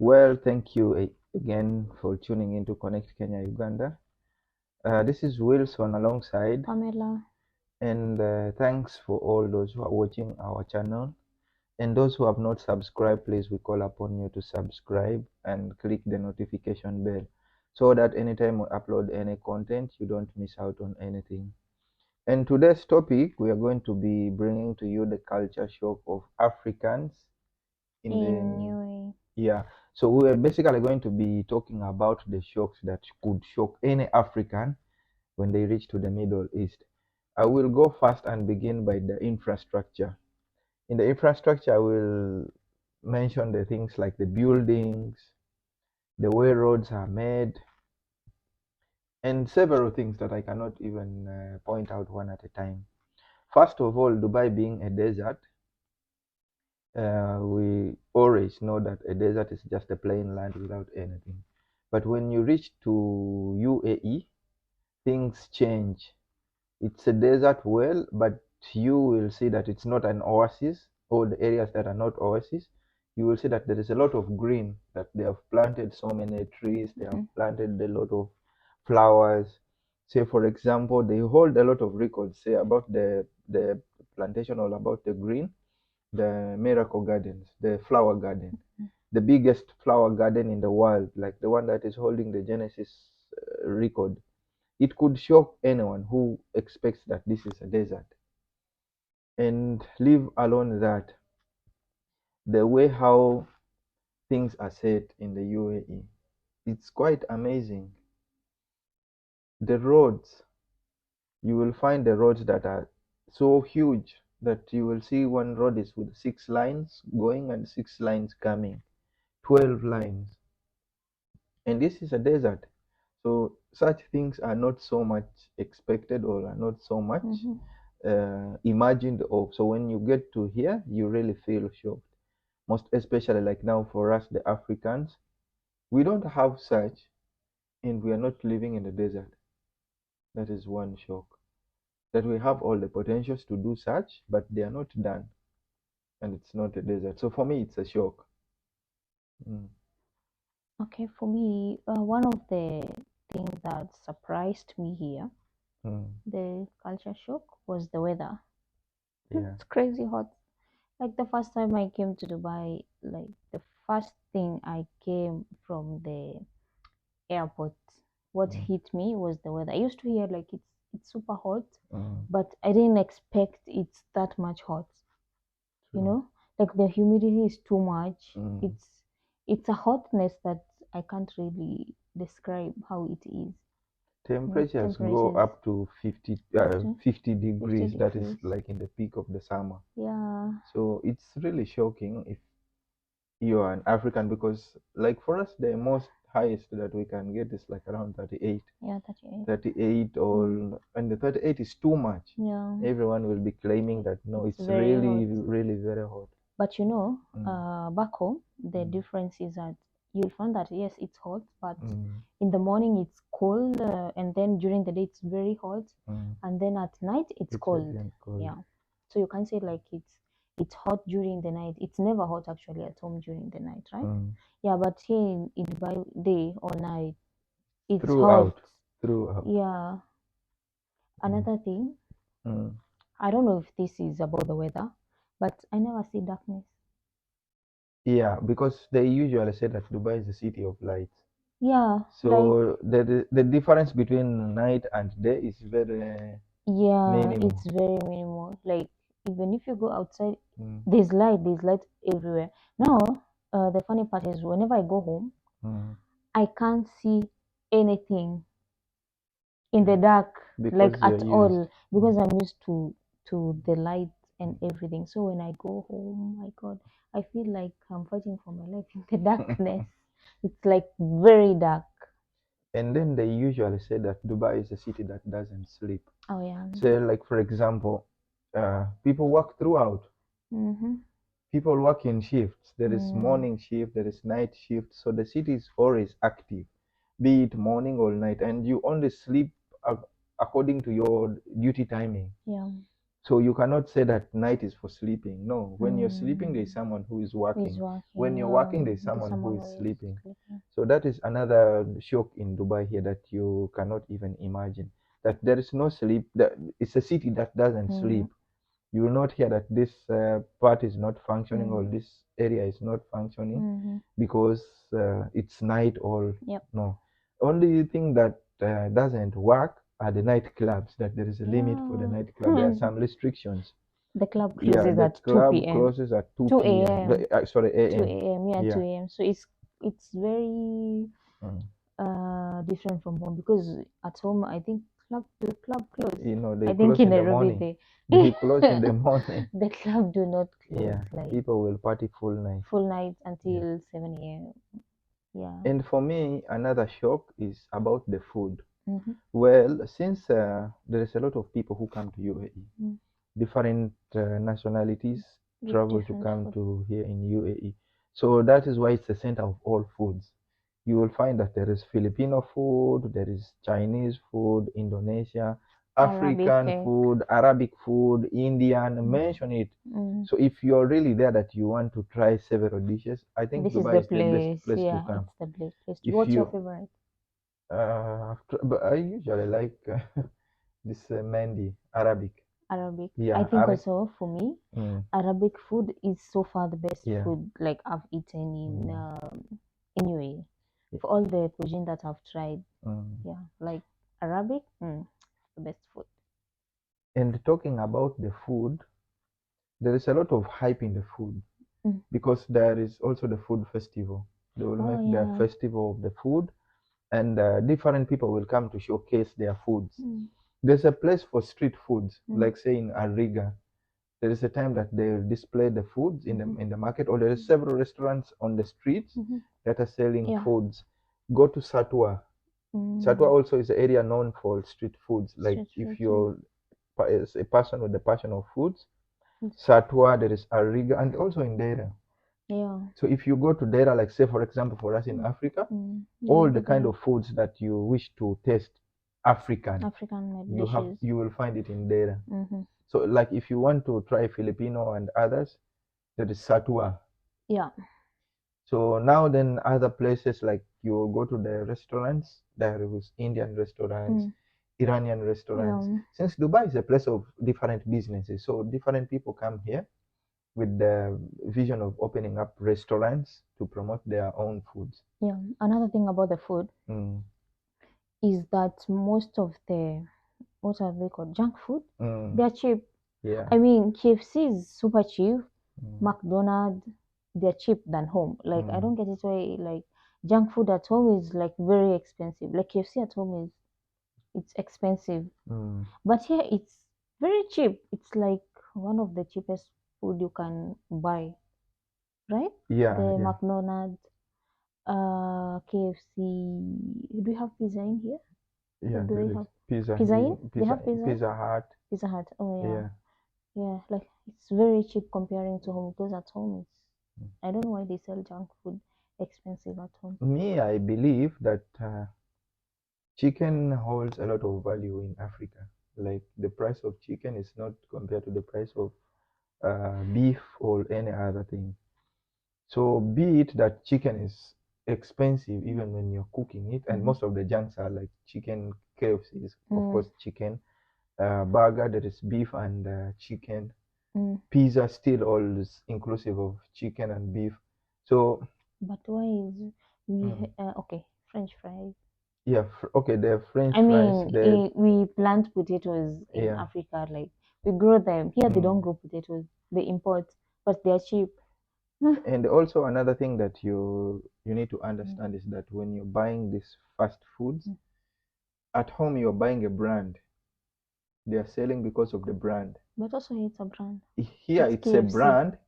Well, thank you again for tuning in to Connect Kenya Uganda. This is Wilson alongside, Pamela. and thanks for all those who are watching our channel. And those who have not subscribed, please, we call upon you to subscribe and click the notification bell so that anytime we upload any content, you don't miss out on anything. And today's topic, we are going to be bringing to you the culture shock of Africans in In the UAE. yeah. So we're basically going to be talking about the shocks that could shock any African when they reach to the Middle East. I will go first and begin by the infrastructure. In the infrastructure, I will mention the things like the buildings, the way roads are made, and several things that I cannot even point out one at a time. First of all, Dubai being a desert, we always know that a desert is just a plain land without anything. But when you reach to UAE, things change. It's a desert well, but you will see that it's not an oasis. All the areas that are not oasis, you will see that there is a lot of green, that they have planted so many trees, they have planted a lot of flowers. Say, for example, they hold a lot of records, say, about the plantation, all about the green, the Miracle Gardens, the flower garden, the biggest flower garden in the world, like the one that is holding the Genesis record. It could shock anyone who expects that this is a desert. And leave alone that, the way how things are set in the UAE, it's quite amazing. The roads, you will find the roads that are so huge that you will see one road is with 6 lines going and 6 lines coming, 12 lines. And this is a desert. So such things are not so much expected or are not so much imagined of. So when you get to here, you really feel shocked. Most especially like now for us, the Africans, we don't have such, and we are not living in the desert. That is one shock. That we have all the potentials to do such, but they are not done, and it's not a desert. So for me, it's a shock. Mm. Okay, for me, one of the things that surprised me here, the culture shock, was the weather. Yeah. It's crazy hot. Like the first time I came to Dubai, like the first thing I came from the airport, what hit me was the weather. I used to hear like it's super hot, but I didn't expect it's that much hot. You know, like the humidity is too much. It's a hotness that I can't really describe how it is. Temperatures go Temperatures up to 50, up to 50 50 degrees. That is degrees. like in the peak of the summer. Yeah. So it's really shocking if you are an African, because like for us, the most highest that we can get is like around 38. Yeah, 38. 38 or and the 38 is too much. Yeah. Everyone will be claiming that no, it's very really, hot. really very hot. But you know, back home, the difference is that you'll find that yes, it's hot, but in the morning it's cold, and then during the day it's very hot, and then at night it's cold. again cold. Yeah. So you can say like it's hot during the night. It's never hot actually at home during the night, right? Yeah, but here in Dubai, day or night, it's hot. Throughout. Yeah. Another thing, I don't know if this is about the weather, but I never see darkness. Yeah, because they usually say that Dubai is the city of lights. Yeah, like So the difference between night and day is very yeah, minimal. it's very minimal. Like even if you go outside, there's light everywhere. Now, the funny part is whenever I go home, I can't see anything in the dark, like Because at you're all, used. because I'm used to the light and everything. So when I go home, my God, I feel like I'm fighting for my life in the darkness. It's like very dark. And then they usually say that Dubai is a city that doesn't sleep. Oh yeah. So, like for example, people work throughout. People work in shifts. There is morning shift, there is night shift. So the city is always active, be it morning or night, and you only sleep according to your duty timing. Yeah. So you cannot say that night is for sleeping. No, when you're sleeping, there is Mm. someone who is Who's working. When working? you're Yeah, working, there is there's someone who someone is who is sleeping. sleeping. So that is another shock in Dubai here that you cannot even imagine. That there is no sleep. That it's a city that doesn't Mm-hmm. sleep. You will not hear that this part is not functioning or Mm-hmm. this area is not functioning Mm-hmm. because it's night or Yep. no. Only thing that doesn't work are the nightclubs. That there is a limit for the Yeah. nightclub. There are some restrictions. The club Yeah, closes the at 2 club p.m. closes at 2 2 p.m. a.m. Sorry, 2 a.m. a.m. Yeah, Yeah. 2 a.m. So it's very Mm. different from home because at home I think the club close. You know, they I think close in in the Nairobi morning. They close in the they morning. the club do not close Yeah, like people will party full night. full night Yeah. until 7 a.m. Yeah. And for me, another shock is about the food. Mm-hmm. Well, since there is a lot of people who come to UAE, Mm. different nationalities With travel to different come food. to here in UAE. So that is why it's the center of all foods. You will find that there is Filipino food, there is Chinese food, Indonesia, Arabic. African food, Arabic food, Indian, mention it. Mm. So if you're really there that you want to try several dishes, I think This is the Dubai is the best place. place to Yeah, come. it's the place. If What's your you, favorite? but I usually like this Mandi, Arabic. Arabic. I Yeah, think also for me, mm, Arabic food is so far the best yeah. food like I've eaten Mm, in UAE. y- For all the cuisine that I've tried, mm. yeah, like Arabic, the best food. And talking about the food, there is a lot of hype in the food Mm. because there is also the food festival. They will Oh make their yeah. festival of the food, and different people will come to showcase their foods. Mm. There's a place for street foods, Mm. like say in Ariga. There is a time that they will display the foods Mm-hmm. in the market, or there are several restaurants on the streets Mm-hmm. that are selling Yeah. foods. Go to Satwa. Satwa Mm. also is an area known for street foods. Like Street food, if yeah. you're is a person with the passion of foods, Mm. Satwa, there is Ariga, and also in Dera. Yeah. So if you go to Dera, like say for example for us in Mm. Africa, Yeah, all the go kind there. of foods that you wish to taste African, African made dishes. you will find it in Dera. Mm-hmm. So like if you want to try Filipino and others, there is Satwa. Yeah. So now then other places like you go to the restaurants, there is Indian restaurants, Mm. Iranian restaurants. Yeah. Since Dubai is a place of different businesses, so different people come here with the vision of opening up restaurants to promote their own foods. Yeah. Another thing about the food Mm, is that most of the what are they called? Junk food. mm, They're cheap. yeah. I mean, KFC is super cheap. Mm, McDonald's, they're cheap than home. Like I mm, don't get it why like junk food at home is like very expensive. Like KFC at home is it's expensive, mm. but here it's very cheap. It's like one of the cheapest food you can buy, right? Yeah, The yeah, McDonald's, KFC. Do you have pizza in here? yeah. What do There they is have? Pizza Pizza in? in They have pizza in? Pizza Hut. Pizza Hut. Oh yeah. Yeah. Yeah, like it's very cheap comparing to home because at home it's I don't know why they sell junk food expensive at home. Me, I believe that chicken holds a lot of value in Africa. Like the price of chicken is not compared to the price of beef or any other thing. So be it that chicken is expensive even when you're cooking it, and Mm-hmm. most of the junks are like chicken. KFC is of Mm, course chicken. Burger, there is beef and chicken. mm. Pizza still all is inclusive of chicken and beef. So But why is we mm, okay French fries? yeah, okay, the French I fries, mean, the we plant potatoes in yeah. Africa, like we grow them. Here they don't Mm. grow potatoes; they import, but they're cheap. And also another thing that you need to Mm, understand is that when you're buying these fast foods mm. at home, you're buying a brand. They are selling because of the brand. But also it's a brand. Here It's it's a KFC. brand,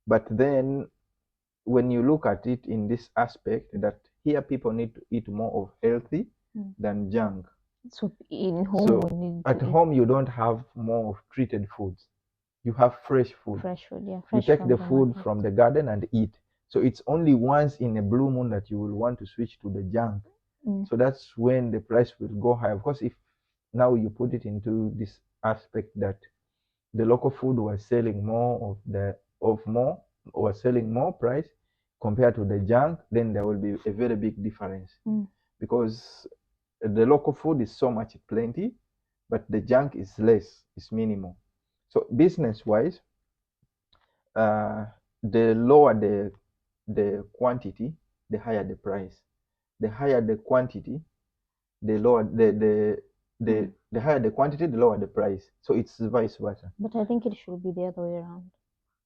but then when you look at it in this aspect, that here people need to eat more of healthy Mm. than junk. So in home So we need at to eat home you don't have more of treated foods. You have fresh food. fresh food. Yeah, You fresh take from the the food market. from the garden and eat. So it's only once in a blue moon that you will want to switch to the junk. Mm. So that's when the price will go high. Of course, if now you put it into this aspect that the local food was selling more was selling more price compared to the junk, then there will be a very big difference because the local food is so much plenty, but the junk is less, is minimal. So business wise, the lower the quantity, the higher the price. The higher the quantity, the lower the higher the quantity, the lower the price. So it's vice versa. But I think it should be the other way around.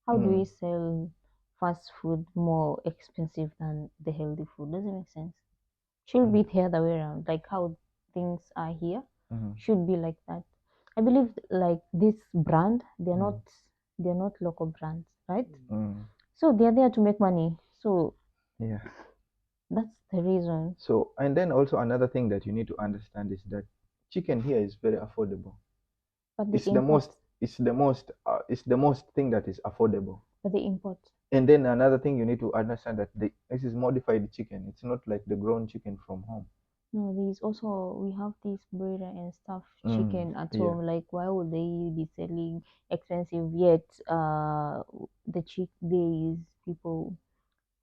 How do we sell fast food more expensive than the healthy food? Doesn't make sense. Should be the other way around. Like how things are here, should be like that. I believe like this brand, they're not local brands, right? So they're there to make money. So Yeah. that's the reason. So, and then also another thing that you need to understand is that chicken here is very affordable. But the It's the import, most, it's the most thing that is affordable. but the import. And then another thing you need to understand that this is modified chicken. It's not like the grown chicken from home. No, these also we have this breeder and stuff chicken at home. Like why would they be selling expensive yet there is people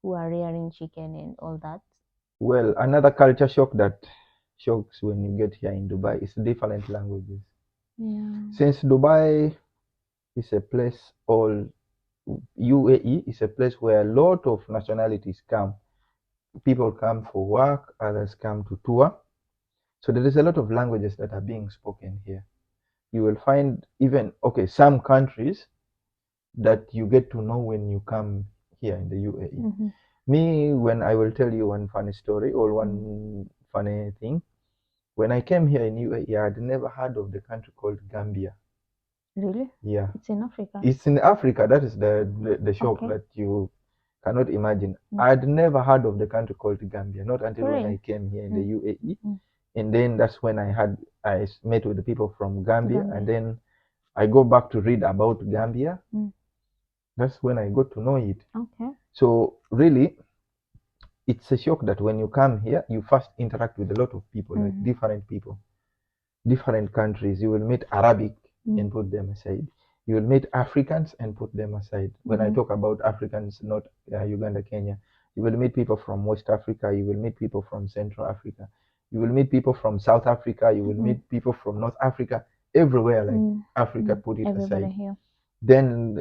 who are rearing chicken and all that. Well, another culture shock that shocks when you get here in Dubai is different languages. Yeah. Since Dubai is a place, or UAE is a place where a lot of nationalities come. People come for work, others come to tour. So there is a lot of languages that are being spoken here. You will find even, okay, some countries that you get to know when you come here in the UAE. Me, when I will tell you one funny story or one funny thing, when I came here in UAE, I had never heard of the country called Gambia. Really? Yeah. It's in Africa. It's in Africa. That is the shock that you cannot imagine. I had never heard of the country called Gambia, not until when I came here in the UAE. And then that's when I met with the people from Gambia, and then I go back to read about Gambia. That's when I got to know it. Okay. So really, it's a shock that when you come here, you first interact with a lot of people, like different people, different countries. You will meet Arabic and put them aside. You will meet Africans and put them aside. When I talk about Africans, not Uganda, Kenya, you will meet people from West Africa. You will meet people from Central Africa. You will meet people from South Africa. You will meet people from North Africa. Everywhere, like Africa, put it Everybody aside. here. Then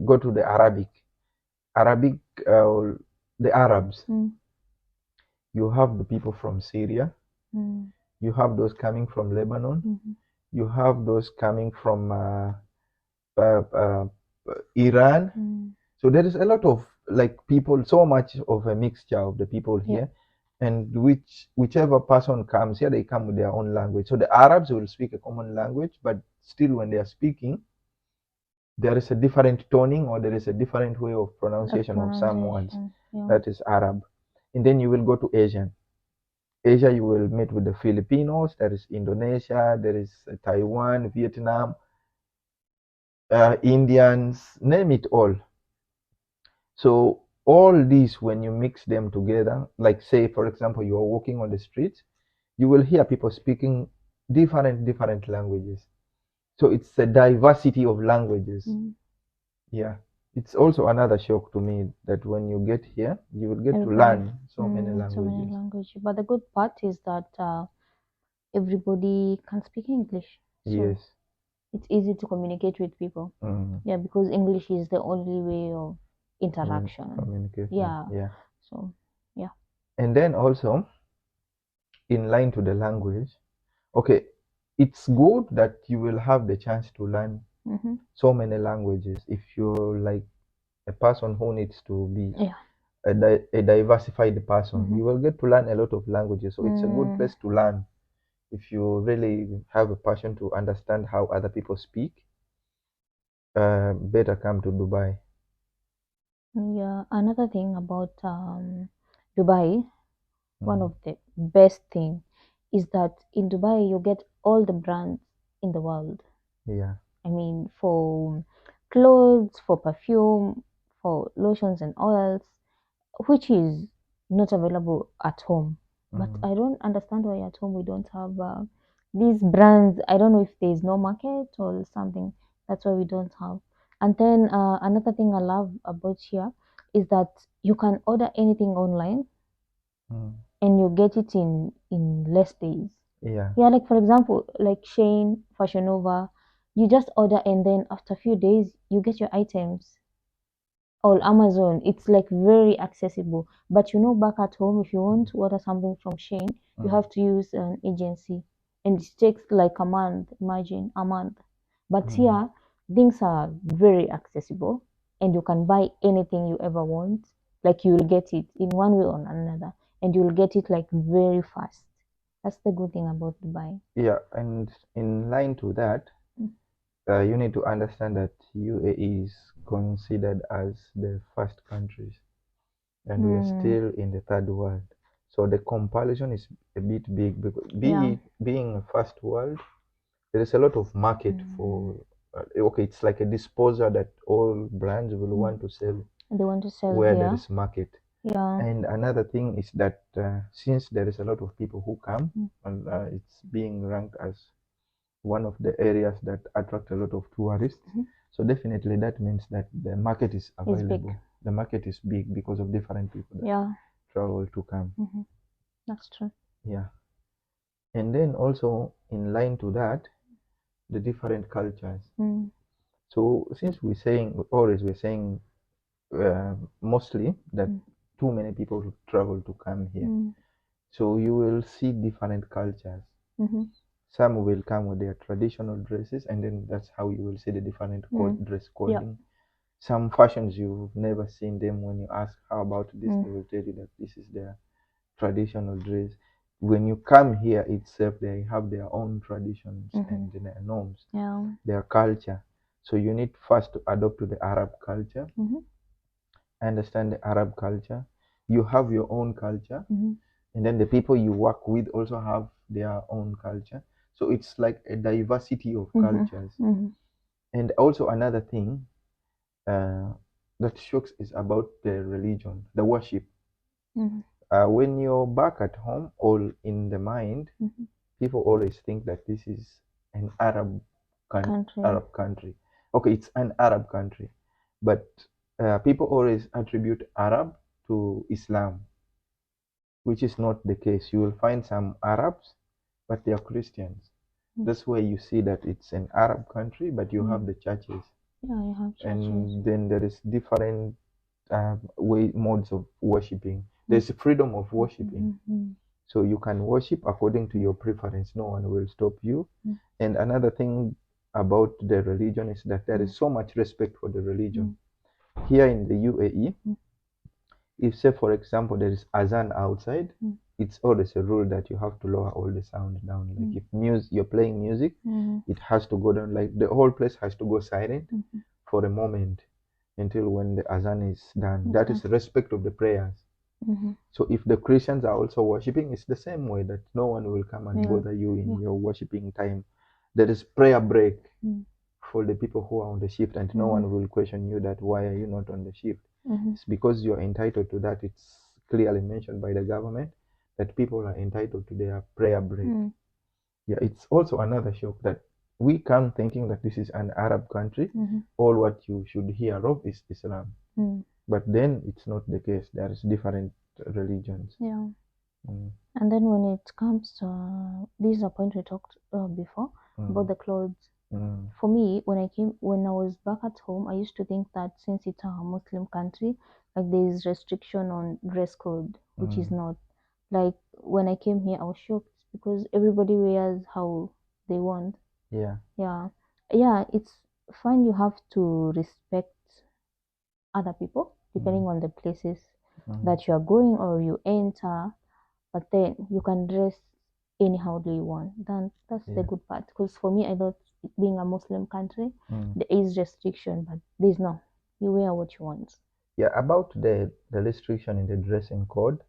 go to the Arabic. The Arabs. You have the people from Syria. You have those coming from Lebanon. You have those coming from Iran. So there is a lot of like people, so much of a mixture of the people here. And whichever person comes here, they come with their own language. So the Arabs will speak a common language, but still when they are speaking, there is a different toning or there is a different way of pronunciation of some words. That is Arab. And then you will go to Asian. Asia, you will meet with the Filipinos, there is Indonesia, there is Taiwan, Vietnam, Indians, name it all. So all these, when you mix them together, like say, for example, you are walking on the streets, you will hear people speaking different languages. So it's a diversity of languages. Yeah. It's also another shock to me that when you get here, you will get to learn so many languages. But the good part is that everybody can speak English. So Yes. it's easy to communicate with people. Yeah, because English is the only way of interaction. Communication. Yeah. So yeah. And then also, in line to the language, okay, it's good that you will have the chance to learn so many languages if you're like a person who needs to be a diversified person. You will get to learn a lot of languages. So it's a good place to learn if you really have a passion to understand how other people speak. Better come to Dubai. Yeah, another thing about Dubai, one of the best thing is that in Dubai you get all the brands in the world. Yeah. I mean, for clothes, for perfume, for lotions and oils, which is not available at home. But I don't understand why at home we don't have these brands. I don't know if there is no market or something. That's why we don't have. And then another thing I love about here is that you can order anything online Mm. and you get it in less days. Yeah. Yeah, like for example, like Shane, Fashion Nova, you just order and then after a few days you get your items. Or Amazon, it's like very accessible. But you know, back at home, if you want to order something from Shane, you Mm. have to use an agency, and it takes like a month. Imagine a month. But Mm. here, things are very accessible, and you can buy anything you ever want. Like you will get it in one way or another, and you will get it like very fast. That's the good thing about Dubai. Yeah, and in line to that, Mm. you need to understand that UAE is considered as the first countries, and we are Mm, still in the third world. So the comparison is a bit big because yeah. being a first world, there is a lot of market Mm, for. Okay, it's like a disposer that all brands will mm. want to sell They want to sell where there here. is market. Yeah. And another thing is that since there is a lot of people who come, Mm. and it's being ranked as one of the areas that attract a lot of tourists. Mhm. So definitely that means that the market is It's big. available. The market is big because of different people that Yeah. travel to come. Hmm. That's true. Yeah. And then also in line to that, the different cultures. Mm. So since we're saying mostly that Mm. too many people travel to come here. Mm. So you will see different cultures. Mm-hmm. Some will come with their traditional dresses, and then that's how you will see the different Mm. dress Yeah. coding. Some fashions you've never seen them. When you ask how about this, Mm. they will tell you that this is their traditional dress. When you come here itself, they have their own traditions Mm-hmm. and their norms, Yeah. their culture. So you need first to adopt to the Arab culture, Mm-hmm. understand the Arab culture. You have your own culture, Mm-hmm. and then the people you work with also have their own culture. So it's like a diversity of Mm-hmm. cultures. Mm-hmm. And also another thing uh, that shocks is about the religion, the worship. Mm-hmm. When you're back at home, all in the mind, Mm-hmm. people always think that this is an Country. Arab country. Okay, it's an Arab country, but people always attribute Arab to Islam, which is not the case. You will find some Arabs, but they are Christians. Mm. That's where you see that it's an Arab country, but you Mm. have the churches, Yeah, you have churches. and then there is different way modes of worshiping. Mm. There's freedom of worshiping, Mm-hmm. so you can worship according to your preference. No one will stop you. Mm. And another thing about the religion is that there Mm. is so much respect for the religion. Mm. Here in the UAE, Mm. if say for example there is azan outside, Mm. it's always a rule that you have to lower all the sound down. Like Mm. if you're playing music, Mm-hmm. it has to go down. Like the whole place has to go silent Mm-hmm. for a moment until when the azan is done. It's That done. is respect of the prayers. Mm-hmm. So if the Christians are also worshiping, it's the same way that no one will come and Yeah. bother you in Yeah. your worshiping time. There is prayer break Mm. for the people who are on the shift, and no Mm-hmm. one will question you that why are you not on the shift. Mm-hmm. It's because you're entitled to that. It's clearly mentioned by the government that people are entitled to their prayer break. Mm. Yeah, it's also another shock that we come thinking that this is an Arab country. Mm-hmm. All what you should hear of is Islam. Mm. But then it's not the case. There is different religions. Yeah. Mm, And then when it comes to this is a point we talked before about mm, the clothes. mm, For me, when I was back at home, I used to think that since it's a Muslim country, like there is restriction on dress code, which is mm. not. Like when I came here, I was shocked because everybody wears how they want. Yeah. Yeah, yeah, it's fine. You have to respect other people Mm, depending on the places mm. that you are going or you enter, but then you can dress anyhow do you want. Then that's the Yeah. good part. Because for me, I thought being a Muslim country, Mm. there is restriction, but there's no. You wear what you want. Yeah. About the restriction in the dressing code,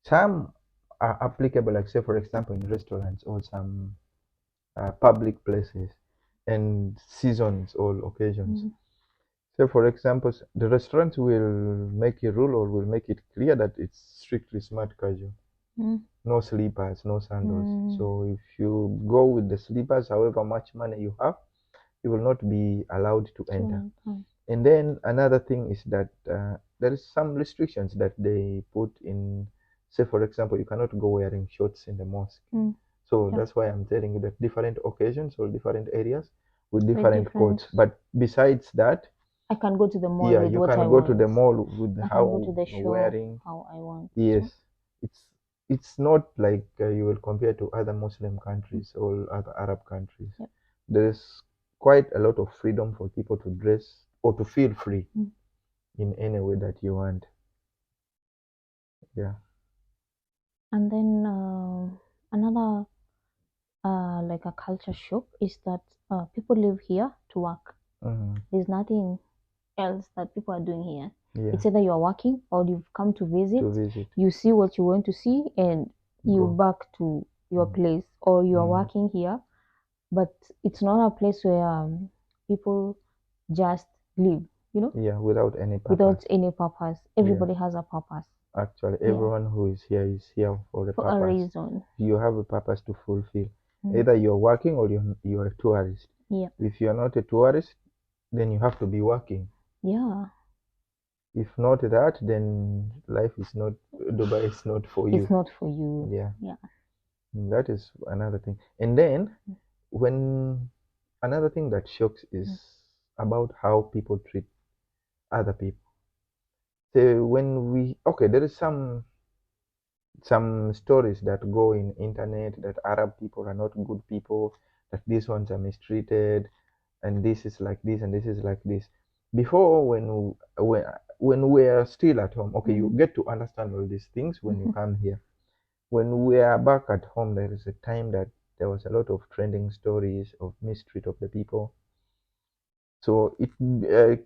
some are applicable, like say for example in restaurants or some public places and seasons or occasions. Mm-hmm. Say for example, the restaurant will make a rule or will make it clear that it's strictly smart casual. No slippers, no sandals. Mm-hmm. So if you go with the slippers, however much money you have, you will not be allowed to enter. Sure. And then another thing is that there is some restrictions that they put in. Say, for example, you cannot go wearing shorts in the mosque. So Yeah. that's why I'm telling you that different occasions or different areas with With different different. codes. But besides that, I can go to the mall yeah, with you what I can go to want. the mall with I can go how to the shop wearing. how I want. Yes, So, it's it's not like you will compare to other Muslim countries or other Arab countries. yep. There's quite a lot of freedom for people to dress or to feel free in any way that you want. Yeah. And then another like a culture shock is that people live here to work. Mhm. There's nothing else that people are doing here. Yeah. It's either you're working or you've come to visit. To visit. You see what you want to see and you Go. back to your place, or you are Mm. working here, but it's not a place where people just live, Yeah, without any without purpose. any purpose. Yeah. Everybody has a purpose. Actually, Yeah, everyone who is here for a for a purpose. reason. You have a purpose to fulfill. Mm. Either you're working or you're a tourist. Yeah, If you're not a tourist, then you have to be working. yeah. If not that, then life is not, Dubai is not for It's you. not for you. Yeah, Yeah. that is another thing. And then when another thing that shocks is about how people treat other people. So when we okay, there is some stories that go in internet that Arab people are not good people, that these ones are mistreated, and this is like this and this is like this. Before, when we are still at home, okay, you get to understand all these things when you come here. When we are back at home, there is a time that there was a lot of trending stories of mistreat of the people. So it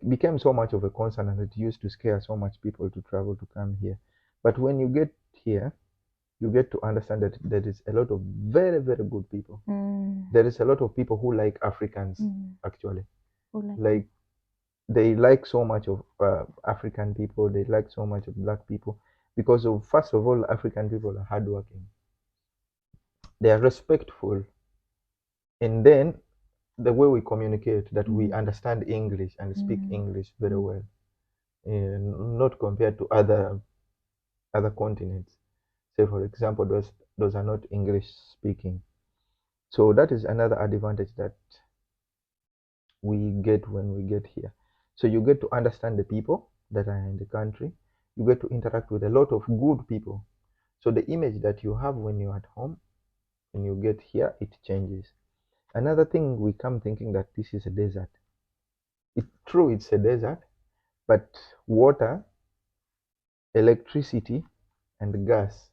became so much of a concern, and it used to scare so much people to travel to come here. But when you get here, you get to understand that there is a lot of very, very good people. There is a lot of people who like Africans, actually. Like, they like so much of African people, they like so much of black people because of, first of all, African people are hardworking, they are respectful, and then the way we communicate, that we understand English and speak English very well, not compared to other continents. Say, for example, those are not English speaking. So that is another advantage that we get when we get here. So you get to understand the people that are in the country. You get to interact with a lot of good people. So the image that you have when you're at home, when you get here, it changes. Another thing, we come thinking that this is a desert. It's true, it's a desert, but water, electricity, and gas,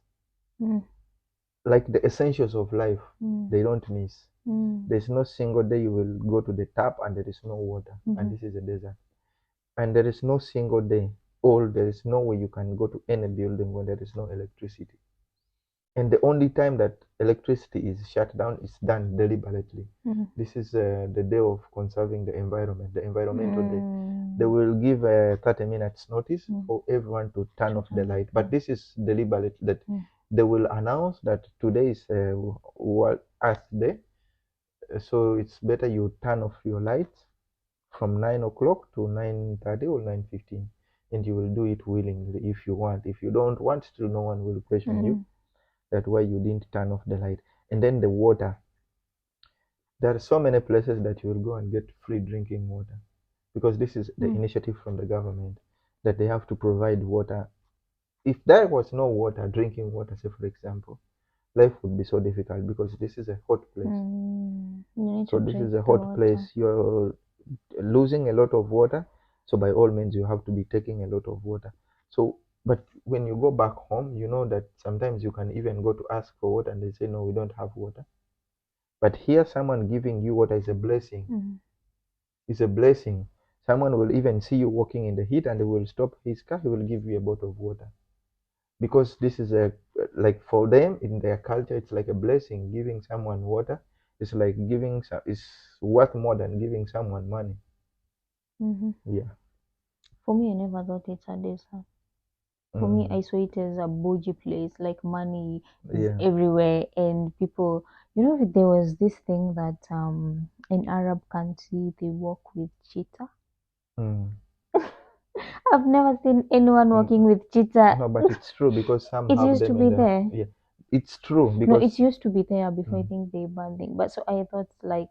like the essentials of life, they don't miss. There's no single day you will go to the tap and there is no water, and this is a desert. And there is no single day, or there is no way you can go to any building when there is no electricity. And the only time that electricity is shut down is done deliberately. This is the day of conserving the environment, the environmental day. They will give a 30 minutes notice for everyone to turn off the light, but this is deliberate, that they will announce that today is World Earth Day, so it's better you turn off your lights from 9 o'clock to 9:30 or 9:15, and you will do it willingly if you want. If you don't want to, no one will question you that why you didn't turn off the light. And then the water, there are so many places that you will go and get free drinking water, because this is the initiative from the government, that they have to provide water. If there was no water, drinking water, say for example, life would be so difficult, because this is a hot place. So this is a hot place, you're losing a lot of water, so by all means you have to be taking a lot of water. So, but when you go back home, you know that sometimes you can even go to ask for water and they say no, we don't have water. But here, someone giving you water is a blessing. It's a blessing. Someone will even see you walking in the heat and they will stop his car, he will give you a bottle of water, because this is a, like, for them in their culture, it's like a blessing. Giving someone water is like giving is worth more than giving someone money. Yeah. For me, I never thought it's a desert. For me, I saw it as a bougie place, like money is Yeah. everywhere and people You know, there was this thing that in Arab country they work with cheetah. Mm. I've never seen anyone working Mm. with cheetah. No, but it's true because some It have used to them in be the there. yeah. It's true No, it because used to be there before I mm, think they banned it. But so I thought like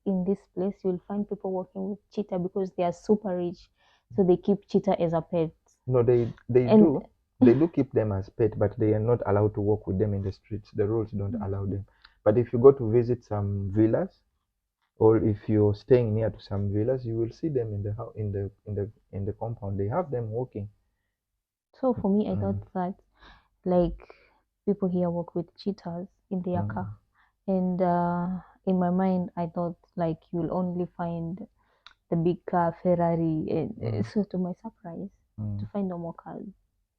in this place you'll find people working with cheetah because they are super rich. So they keep cheetah as a pet. no, And they do keep them as pet, but they are not allowed to walk with them in the streets. The rules don't allow them. But if you go to visit some villas, or if you're staying near to some villas, you will see them in the house, in the compound. They have them walking. so for me I thought Mm, that like people here work with cheetahs in their car. mm, And in my mind I thought like you'll only find the big car, Ferrari, and mm, so to my surprise, to mm. find no more cars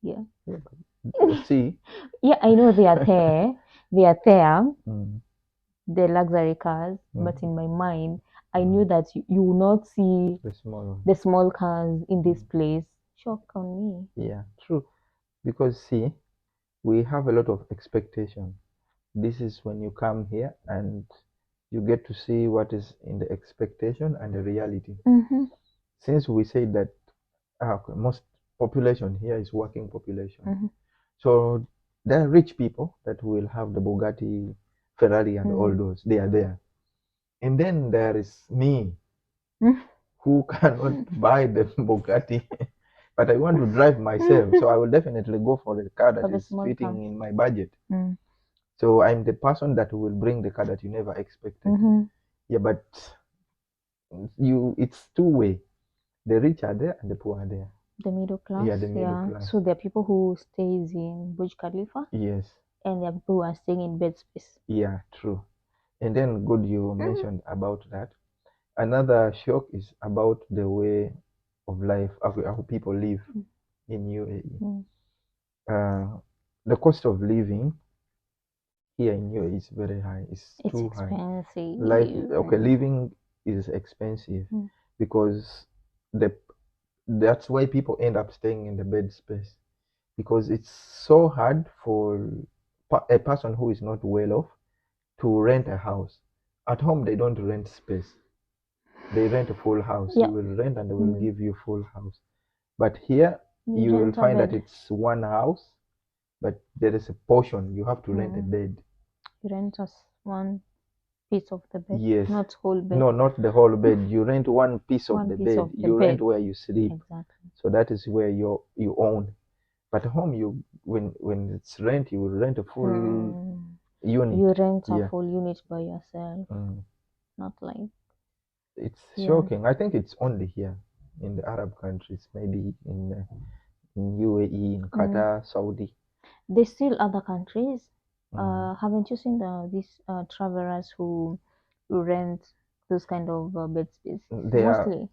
here. Yeah, see, Yeah, I know they are there. They are there, mm, the luxury cars, but mm, in my mind, I knew mm. that you will not see The small one. the small cars in this Mm. place. Shock on me. Yeah, true. Because see, we have a lot of expectation. This is when you come here and you get to see what is in the expectation and the reality. Mm-hmm. Since we say that most population here is working population, Mm-hmm. so there are rich people that will have the Bugatti, Ferrari, and all Mm-hmm. those. They are there, and then there is me Mm-hmm. who cannot buy the Bugatti, but I want to drive myself. So I will definitely go for the car For that the is small car. fitting in my budget. Mm. So I'm the person that will bring the car that you never expected. Mm-hmm. Yeah, but it's two way. The rich are there and the poor are there. The middle class, Yeah, the middle yeah. class. So there are people who stays in Burj Khalifa, Yes. and there are people who are staying in bed space. Yeah, true. And then good you mentioned about that. Another shock is about the way of life, how people live in UAE. Mm. The cost of living here in UAE is very high. It's It's too high. Life, expensive. okay, living is expensive Mm. because the that's why people end up staying in the bed space because it's so hard for a person who is not well off to rent a house. At home, they don't rent space. They rent a full house. Yeah. You will rent and they will Mm. give you full house. But here, You you will rent a find that bed. it's one house, but there is a portion. You have to rent a Mm. bed. You rent us one piece of the bed, Yes. not whole bed. No, not the whole bed. You rent one piece of One the piece bed. of the You rent bed. where you sleep. Exactly. So that is where you own. But at home, you when it's rent, you will rent a full Mm. unit. You rent a Yeah. full unit by yourself, Mm. not like It's yeah. shocking. I think it's only here in the Arab countries, maybe in UAE, in Mm. Qatar, Saudi. There's still other countries. Mm. Haven't you seen these travelers who rent those kind of bed space? They are Mostly,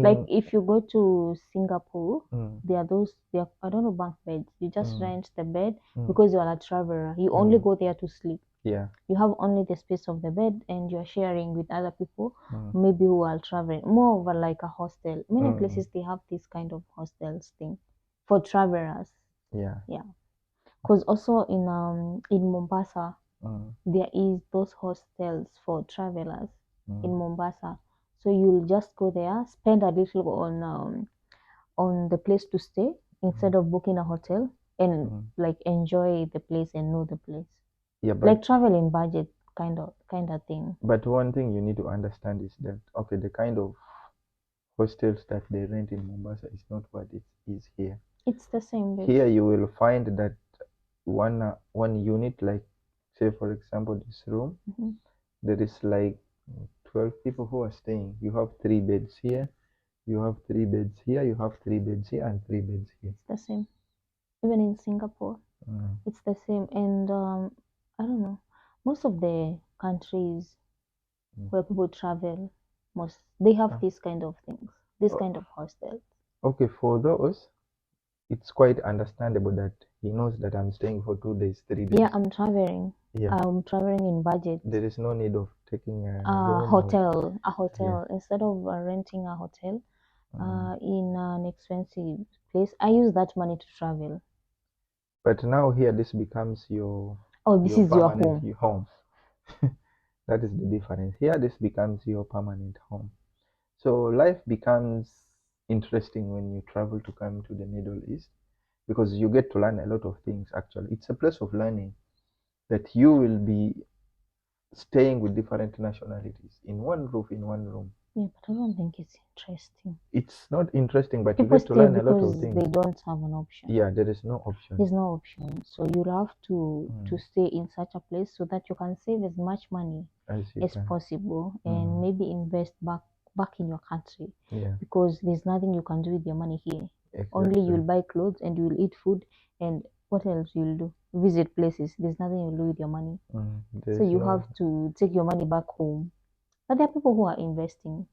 like in if you go to Singapore, mm, there are, I don't know, bunk beds. You just mm, rent the bed mm, because you are a traveler. You only mm, go there to sleep. yeah. You have only the space of the bed and you're sharing with other people, Mm, maybe who are traveling. More of like a hostel. Many mm, places they have this kind of hostels thing for travelers. yeah. Yeah. Because also in Mombasa, Mm, there is those hostels for travelers mm, in Mombasa. So you'll just go there, spend a little on the place to stay mm, instead of booking a hotel and mm. like enjoy the place and know the place. Yeah, Like traveling budget kind of thing. but one thing you need to understand is that okay, the kind of hostels that they rent in Mombasa is not what it is here. It's the same bit. Here you will find that one unit, like say for example this room, Mhm. there is like 12 people who are staying. You have three beds here, you have three beds here, you have three beds here, and three beds here. It's the same. Even in Singapore, Mm. it's the same. And I don't know, most of the countries Mm. where people travel, most they have Ah, these kind of things, this o- kind of hostels. okay, for those, it's quite understandable that he knows that I'm staying for 2 days, 3 days. Yeah, I'm traveling. Yeah, I'm traveling in budget. there is no need of taking a A room or hotel, a yeah. hotel. Instead of renting a hotel Mm. in an expensive place, I use that money to travel. But now here, this becomes Oh, this your is your permanent home. home. That is the difference. Here, this becomes your permanent home. So life becomes interesting when you travel to come to the Middle East because you get to learn a lot of things actually. It's a place of learning that you will be staying with different nationalities in one roof, in one room. Yeah, but I don't think it's interesting. It's not interesting, but you People get to stay learn a lot of because things. they don't have an option. Yeah, there is no option. There's no option. So you'll have to stay in such a place so that you can save as much money As you as can. possible and maybe invest back in your country Yeah, because there's nothing you can do with your money here. Only exactly. you'll buy clothes and you'll eat food and what else you'll do? Visit places. There's nothing you'll do with your money. There So is you no. have to take your money back home. But there are people who are investing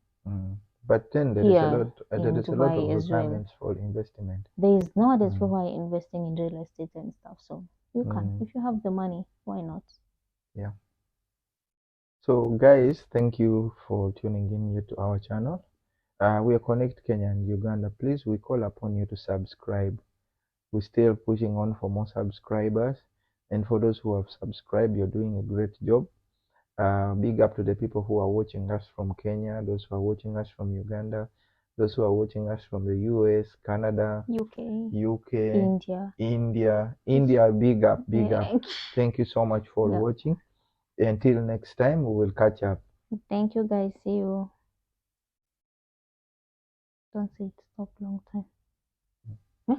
But then here there in is a lot of Dubai as well. requirements for investment. There is nowadays Mm, people are investing in real estate and stuff. So you can, mm, if you have the money, why not? yeah. So guys, thank you for tuning in here to our channel. We are Connect Kenya and Uganda. Please, we call upon you to subscribe. We're still pushing on for more subscribers. And for those who have subscribed, you're doing a great job. Big up to the people who are watching us from Kenya, those who are watching us from Uganda, those who are watching us from the US, Canada, UK, UK, India. India, big up, big up. Yeah. Thank you so much for Yeah. watching. Until next time, we will catch up. Thank you guys. See you. Don't say it stop long time. Huh?